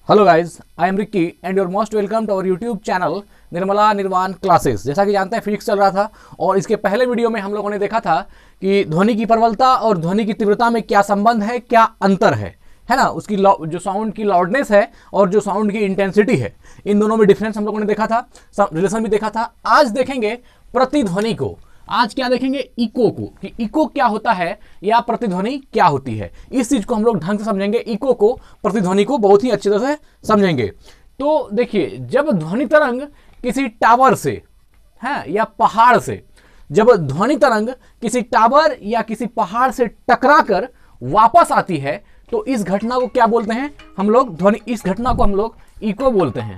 Hello guys, I am Ricky and your most welcome to our YouTube channel Nirmala Nirvana classes. जैसा कि जानते हैं physics चल रहा था और इसके पहले वीडियो में हम लोगों ने देखा था कि ध्वनि की प्रबलता और ध्वनि की तीव्रता में क्या संबंध है, क्या अंतर है ना। उसकी जो साउंड की लाउडनेस है और जो साउंड की इंटेंसिटी है, इन दोनों में डिफरेंस हम लोगों ने देखा था, रिलेशन भी देखा था। आज देखेंगे प्रतिध्वनि को। आज क्या देखेंगे? इको को, कि इको क्या होता है या प्रतिध्वनि क्या होती है। इस चीज को हम लोग ढंग से समझेंगे, इको को, प्रतिध्वनि को बहुत ही अच्छी तरह से समझेंगे। तो देखिए, जब ध्वनि तरंग किसी टावर से है या पहाड़ से, जब ध्वनि तरंग किसी टावर या किसी पहाड़ से टकराकर वापस आती है तो इस घटना को क्या बोलते हैं हम लोग? ध्वनि। इस घटना को हम लोग इको बोलते हैं।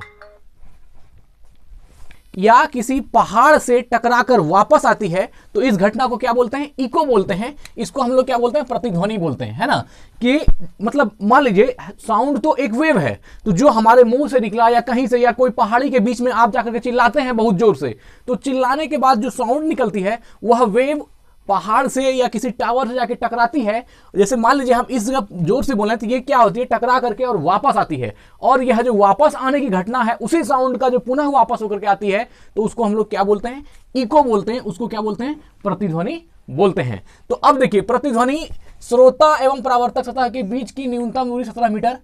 या किसी पहाड़ से टकराकर वापस आती है तो इस घटना को क्या बोलते हैं? इको बोलते हैं। इसको हम लोग क्या बोलते हैं? प्रतिध्वनि बोलते हैं, है ना। कि मतलब मान लीजिए साउंड तो एक वेव है, तो जो हमारे मुंह से निकला या कहीं से या कोई पहाड़ी के बीच में आप जाकर के चिल्लाते हैं बहुत जोर से, तो चिल्लाने के बाद जो साउंड निकलती है वह वेव पहाड़ से या किसी टावर से जाके टकराती है। जैसे मान लीजिए हम इस जगह जोर से बोल रहे हैं तो ये क्या होती है? टकरा करके और वापस आती है। और यह जो वापस आने की घटना है उसी साउंड का जो पुनः वापस होकर के आती है, तो उसको हम लोग क्या बोलते हैं? इको बोलते हैं। उसको क्या बोलते हैं? प्रतिध्वनि बोलते हैं। तो अब देखिए, प्रतिध्वनि श्रोता एवं परावर्तक सतह के बीच की न्यूनतम दूरी 17 मीटर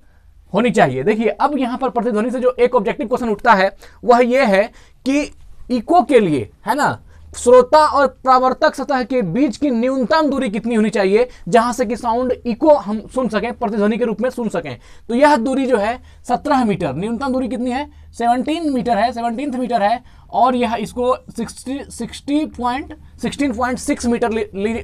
होनी चाहिए। देखिए, अब यहां पर प्रतिध्वनि से जो एक ऑब्जेक्टिव क्वेश्चन उठता है वह यह है कि इको के लिए, है ना, श्रोता और परावर्तक सतह के बीच की न्यूनतम दूरी कितनी होनी चाहिए जहां से कि साउंड इको हम सुन सकें, प्रतिध्वनि के रूप में सुन सकें। तो यह दूरी जो है 17 मीटर, न्यूनतम दूरी कितनी है? 17 मीटर है, 17 मीटर है। और यह इसको 16.6 मीटर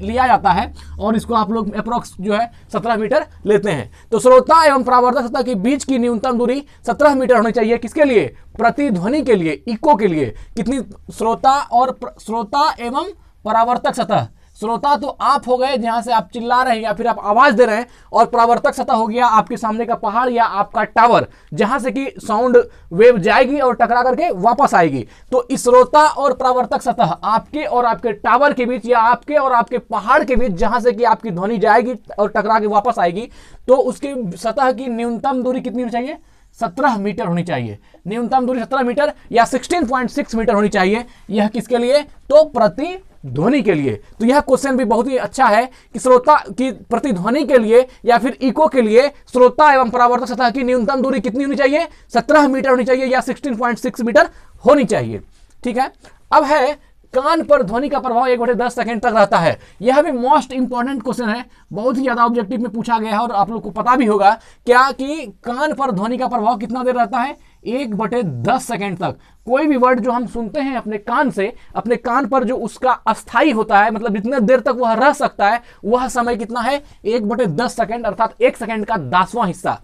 लिया जाता है और इसको आप लोग अप्रोक्स जो है 17 मीटर लेते हैं। तो श्रोता एवं परावर्तक सतह के बीच की न्यूनतम दूरी 17 मीटर होनी चाहिए। किसके लिए? प्रतिध्वनि के लिए, इको के लिए। कितनी? श्रोता एवं परावर्तक सतह। श्रोता तो आप हो गए जहां से आप चिल्ला रहे हैं या फिर आप आवाज दे रहे हैं, और परावर्तक सतह हो गया आपके सामने का पहाड़ या आपका टावर, जहां से कि साउंड वेव जाएगी और टकरा करके वापस आएगी। तो इस श्रोता और परावर्तक सतह, आपके और आपके टावर के बीच या आपके और आपके पहाड़ के बीच, जहां से कि आपकी ध्वनि जाएगी और टकरा के वापस आएगी, तो उसके सतह की न्यूनतम दूरी कितनी होनी चाहिए? 17 मीटर होनी चाहिए। न्यूनतम दूरी 17 मीटर या 16.6 मीटर होनी चाहिए। यह किसके लिए? तो प्रतिध्वनि के लिए। तो यह क्वेश्चन भी बहुत ही अच्छा है कि श्रोता की प्रतिध्वनि के लिए या फिर इको के लिए श्रोता एवं परावर्तक सतह की न्यूनतम दूरी कितनी होनी चाहिए? 17 मीटर होनी चाहिए या 16.6 मीटर होनी चाहिए। ठीक है। अब है, कान पर ध्वनि का प्रभाव 1/10 सेकंड तक रहता है। यह भी मोस्ट इंपॉर्टेंट क्वेश्चन है, बहुत ही ज्यादा ऑब्जेक्टिव में पूछा गया है और आप लोग को पता भी होगा क्या कि कान पर ध्वनि का प्रभाव कितना देर रहता है? 1/10 सेकंड तक। कोई भी वर्ड जो हम सुनते हैं अपने कान से, अपने कान पर जो उसका अस्थाई होता है, मतलब जितने देर तक वह रह सकता है, वह समय कितना है? 1/10 सेकंड, अर्थात 1 सेकंड का 10वां हिस्सा।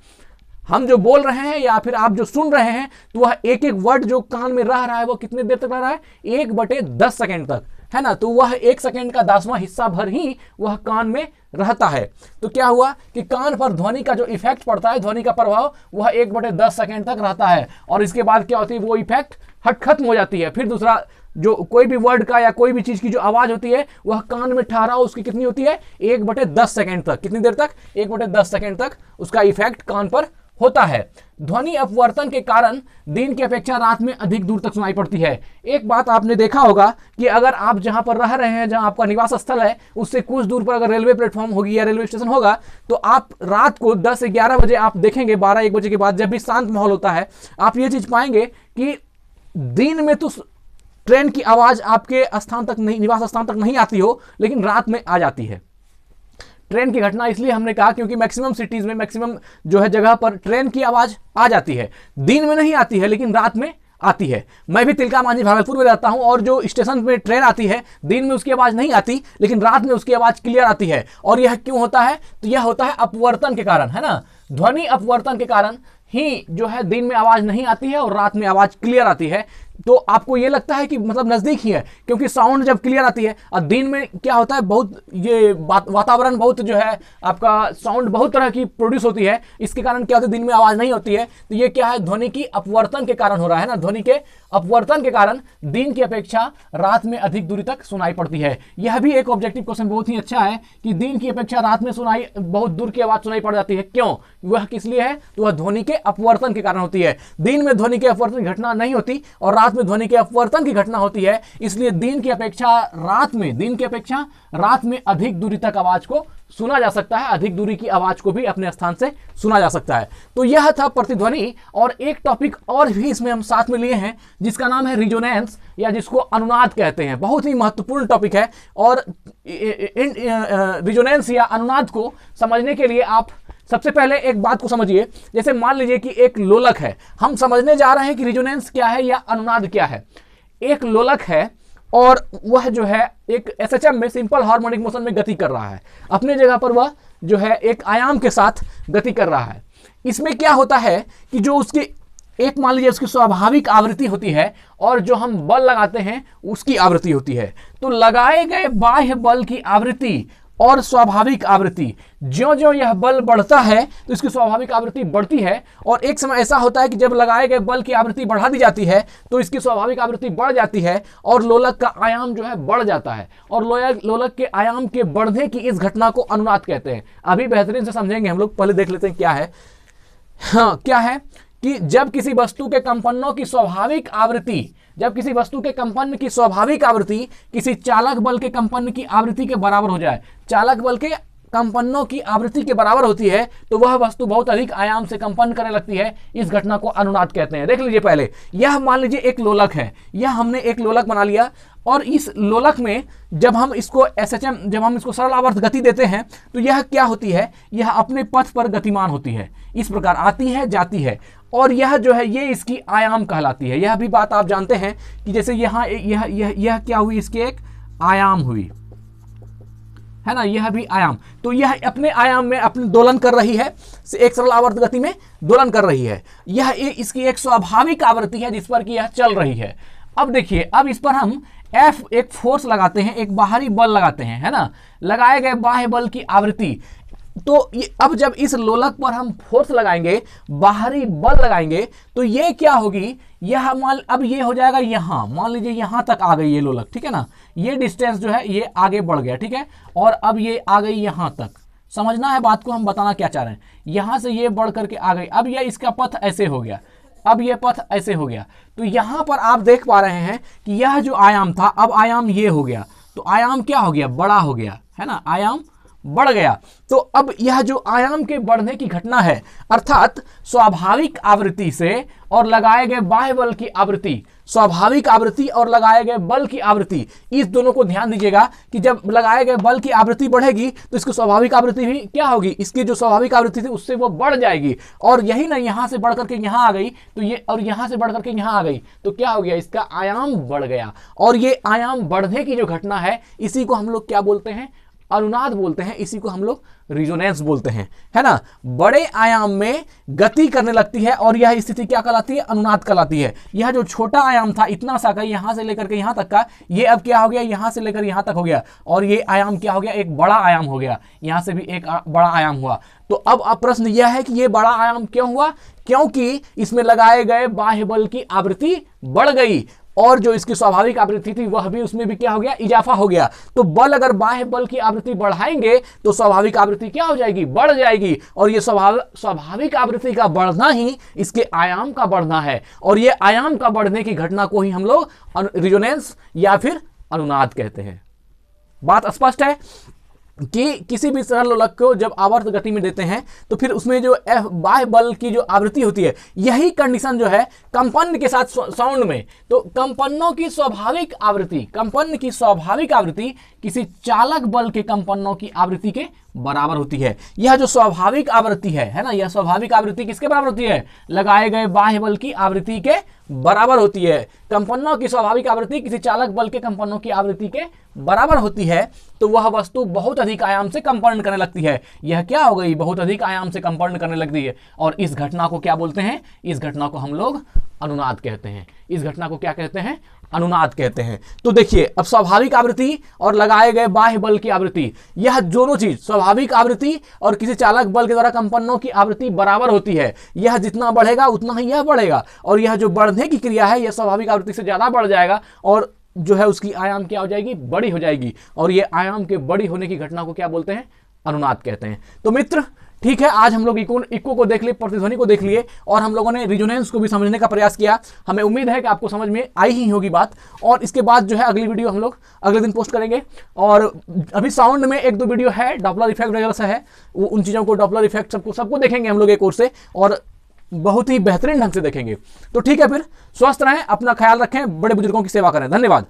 हम जो बोल रहे हैं या फिर आप जो सुन रहे हैं, तो वह एक एक वर्ड जो कान में रह रहा है वो कितने देर तक रह रहा है? 1/10 सेकंड तक, है ना। तो वह 1 सेकंड का 10वां हिस्सा भर ही वह कान में रहता है। तो क्या हुआ कि कान पर ध्वनि का जो इफेक्ट पड़ता है, ध्वनि का प्रभाव, वह 1/10 सेकंड तक रहता है। और इसके बाद क्या होती है? वो इफेक्ट खत्म हो जाती है। फिर दूसरा जो कोई भी वर्ड का या कोई भी चीज की जो आवाज होती है वह कान में ठहराव उसकी कितनी होती है? 1/10 सेकंड तक। कितनी देर तक? 1/10 सेकंड तक उसका इफेक्ट कान पर होता है। ध्वनि अपवर्तन के कारण दिन की अपेक्षा रात में अधिक दूर तक सुनाई पड़ती है। एक बात आपने देखा होगा कि अगर आप जहां पर रह रहे हैं, जहां आपका निवास स्थल है, उससे कुछ दूर पर अगर रेलवे प्लेटफॉर्म होगी या रेलवे स्टेशन होगा, तो आप रात को 10 से 11 बजे आप देखेंगे, 12-1 बजे के बाद जब भी शांत माहौल होता है, आप ये चीज पाएंगे कि दिन में तो ट्रेन की आवाज आपके स्थान तक नहीं, निवास स्थान तक नहीं आती हो, लेकिन रात में आ जाती है। ट्रेन की घटना इसलिए हमने कहा क्योंकि मैक्सिमम सिटीज में, मैक्सिमम जो है जगह पर ट्रेन की आवाज आ जाती है। दिन में नहीं आती है लेकिन रात में आती है। मैं भी तिलका मांझी भागलपुर में रहता हूं और जो स्टेशन में ट्रेन आती है, दिन में उसकी आवाज नहीं आती लेकिन रात में उसकी आवाज क्लियर आती है। और यह क्यों होता है? तो यह होता है अपवर्तन के कारण, है ना। ध्वनि अपवर्तन के कारण ही जो है दिन में आवाज नहीं आती है और रात में आवाज क्लियर आती है। तो आपको ये लगता है कि मतलब नजदीक ही है, क्योंकि साउंड जब क्लियर आती है। और दिन में क्या होता है, बहुत ये वातावरण बहुत जो है आपका साउंड बहुत तरह की प्रोड्यूस होती है, इसके कारण क्या होता है दिन में आवाज नहीं होती है। तो ये क्या है, ध्वनि की अपवर्तन के कारण हो रहा है ना, ध्वनि के अपवर्तन के कारण दिन की अपेक्षा रात में अधिक दूरी तक सुनाई पड़ती है। यह भी एक ऑब्जेक्टिव क्वेश्चन बहुत ही अच्छा है कि दिन की अपेक्षा रात में सुनाई बहुत दूर की आवाज सुनाई पड़ जाती है, क्यों? वह किस लिए है? तो वह ध्वनि के अपवर्तन के कारण होती है। दिन में ध्वनि के अपवर्तन की घटना नहीं होती और रात में ध्वनि के अपवर्तन की घटना होती है, इसलिए दिन की अपेक्षा रात में अधिक दूरी तक आवाज को सुना जा सकता है, अधिक दूरी की आवाज को भी अपने स्थान से सुना जा सकता है। तो यह था प्रतिध्वनि। और एक टॉपिक और भी इसमें हम साथ में लिए हैं जिसका नाम है रिजोनेंस, या जिसको अनुनाद कहते हैं। बहुत ही महत्वपूर्ण टॉपिक है। और रिजोनेंस या अनुनाद को समझने के लिए आप सबसे पहले एक बात को समझिए। जैसे मान लीजिए कि एक लोलक है, हम समझने जा रहे हैं कि रिजोनेंस क्या है या अनुनाद क्या है। एक लोलक है और वह जो है एक एसएचएम में सिंपल हार्मोनिक मोशन में गति कर रहा है, अपने जगह पर वह जो है एक आयाम के साथ गति कर रहा है। इसमें क्या होता है कि जो उसकी एक मान लीजिए उसकी स्वाभाविक आवृत्ति होती है और जो हम बल लगाते हैं उसकी आवृत्ति होती है। तो लगाए गए बाह्य बल की आवृत्ति और स्वाभाविक आवृत्ति, ज्यों-ज्यों यह बल बढ़ता है तो इसकी स्वाभाविक आवृत्ति बढ़ती है। और एक समय ऐसा होता है कि जब लगाए गए बल की आवृत्ति बढ़ा दी जाती है तो इसकी स्वाभाविक आवृत्ति बढ़ जाती है और लोलक का आयाम जो है बढ़ जाता है। और लोलक के आयाम के बढ़ने की इस घटना को अनुनाद कहते हैं। अभी बेहतरीन से समझेंगे हम लोग, पहले देख लेते हैं क्या है। हाँ, क्या है कि जब किसी वस्तु के कंपनों की स्वाभाविक आवृत्ति किसी चालक बल के कंपन की आवृत्ति के बराबर हो जाए, चालक बल के कंपनों की आवृत्ति के बराबर होती है, तो वह वस्तु बहुत अधिक आयाम से कंपन करने लगती है। इस घटना को अनुनाद कहते हैं। देख लीजिए पहले, यह मान लीजिए एक लोलक है, यह हमने एक लोलक बना लिया और इस लोलक में जब हम इसको एसएचएम, जब हम इसको सरल आवर्त गति देते हैं तो यह क्या होती है, यह अपने पथ पर गतिमान होती है, इस प्रकार आती है जाती है। और यह जो है ये इसकी आयाम कहलाती है। यह भी बात आप जानते हैं कि जैसे यहाँ यह क्या हुई, इसकी एक आयाम हुई है ना, यह भी आयाम। तो यह अपने आयाम में अपने दोलन कर रही है, एक सरल आवर्त गति में दोलन कर रही है। यह इसकी एक स्वाभाविक आवृत्ति है जिस पर कि यह चल रही है। अब देखिए, अब इस पर हम F एक फोर्स लगाते हैं, एक बाहरी बल लगाते हैं, है ना, लगाए गए बाह्य बल की आवृत्ति। तो अब जब इस लोलक पर हम फोर्स लगाएंगे, बाहरी बल लगाएंगे, तो ये क्या होगी, यह अब ये हो जाएगा यहाँ, मान लीजिए यहाँ तक आ गई ये लोलक, ठीक है ना, ये डिस्टेंस जो है ये आगे बढ़ गया, ठीक है। और अब ये आ गई यहाँ तक, समझना है बात को, हम बताना क्या चाह रहे हैं। यहाँ से ये बढ़ करके आ गई, अब ये इसका पथ ऐसे हो गया, अब ये पथ ऐसे हो गया। तो यहाँ पर आप देख पा रहे हैं कि यह जो आयाम था, अब आयाम ये हो गया, तो आयाम क्या हो गया, बड़ा हो गया, है ना, आयाम बढ़ गया। तो अब यह जो आयाम के बढ़ने की घटना है, अर्थात स्वाभाविक आवृत्ति से और लगाए गए बाह्य बल की आवृत्ति, स्वाभाविक आवृत्ति और लगाए गए बल की आवृत्ति, इस दोनों को ध्यान दीजिएगा कि जब लगाए गए बल की आवृत्ति बढ़ेगी तो इसकी स्वाभाविक आवृत्ति भी क्या होगी, इसकी जो स्वाभाविक आवृत्ति थी उससे वो बढ़ जाएगी। और यही ना, यहां से बढ़ करके यहां आ गई, तो ये, और यहां से बढ़ करके यहां आ गई, तो क्या हो गया, इसका आयाम बढ़ गया। और ये आयाम बढ़ने की जो घटना है, इसी को हम लोग क्या बोलते हैं, अनुनाद बोलते हैं, इसी को हम लोग रिजोनेंस बोलते हैं, है ना। बड़े आयाम में गति करने लगती है और यह स्थिति क्या कहलाती है, अनुनाद कहलाती है। यह जो छोटा आयाम था, इतना सा का, यहां से लेकर के यहां तक का, ये अब क्या हो गया, यहां से लेकर यहां तक हो गया, और ये आयाम क्या हो गया, एक बड़ा आयाम हो गया, यहां से भी एक बड़ा आयाम हुआ। तो अब प्रश्न यह है कि ये बड़ा आयाम क्यों हुआ, क्योंकि इसमें लगाए गए बाह्य बल की आवृत्ति बढ़ गई और जो इसकी स्वाभाविक आवृत्ति थी वह भी, उसमें भी क्या हो गया, इजाफा हो गया। तो बल, अगर बाह्य बल की आवृत्ति बढ़ाएंगे तो स्वाभाविक आवृत्ति क्या हो जाएगी, बढ़ जाएगी। और ये स्वाभाविक आवृत्ति का बढ़ना ही इसके आयाम का बढ़ना है, और ये आयाम का बढ़ने की घटना को ही हम लोग रिजोनेंस या फिर अनुनाद कहते हैं। बात स्पष्ट है कि किसी भी सरल लोलक को जब आवर्त गति में देते हैं तो फिर उसमें जो बाह्य बल की जो आवृत्ति होती है, यही कंडीशन जो है कंपन के साथ साउंड में, तो कंपनों की स्वाभाविक आवृत्ति, कंपन की स्वाभाविक आवृत्ति किसी चालक बल के कंपनों की आवृत्ति के बराबर होती है। यह जो स्वाभाविक आवृत्ति है ना, यह स्वाभाविक आवृत्ति किसके बराबर होती है, लगाए गए बाह्य बल की आवृत्ति के बराबर होती है। कंपनों की स्वाभाविक आवृत्ति किसी चालक बल के कंपनों की आवृत्ति के बराबर होती है तो वह वस्तु बहुत अधिक आयाम से कंपन करने लगती है। यह क्या हो गई, बहुत अधिक आयाम से कंपन करने लगती है। और इस घटना को क्या बोलते हैं, इस घटना को हम लोग अनुनाद कहते हैं। इस घटना को क्या कहते हैं, अनुनाद कहते हैं। तो देखिए अब स्वाभाविक आवृत्ति और लगाए गए बाह्य बल की आवृत्ति, यह दोनों चीज स्वाभाविक आवृत्ति और किसी चालक बल के द्वारा कंपनों की आवृत्ति बराबर होती है। यह जितना बढ़ेगा उतना ही यह बढ़ेगा, और यह जो बढ़ने की क्रिया है यह स्वाभाविक आवृत्ति से ज्यादा बढ़ जाएगा और जो है उसकी आयाम क्या हो जाएगी, बड़ी हो जाएगी। और ये आयाम के बड़ी होने की घटना को क्या बोलते हैं, अनुनाद कहते हैं। तो मित्र ठीक है, आज हम लोग इको को देख लिए, प्रतिध्वनि को देख लिए, और हम लोगों ने रिजोनेंस को भी समझने का प्रयास किया। हमें उम्मीद है कि आपको समझ में आई ही होगी बात। और इसके बाद जो है अगली वीडियो हम लोग अगले दिन पोस्ट करेंगे। और अभी साउंड में एक दो वीडियो है, डॉपलर इफेक्ट वगैरह से है, उन चीज़ों को डॉपलर इफेक्ट सबको देखेंगे हम लोग एक कोर्स से, और बहुत ही बेहतरीन ढंग से देखेंगे। तो ठीक है, फिर स्वस्थ रहें, अपना ख्याल रखें, बड़े बुजुर्गों की सेवा करें। धन्यवाद।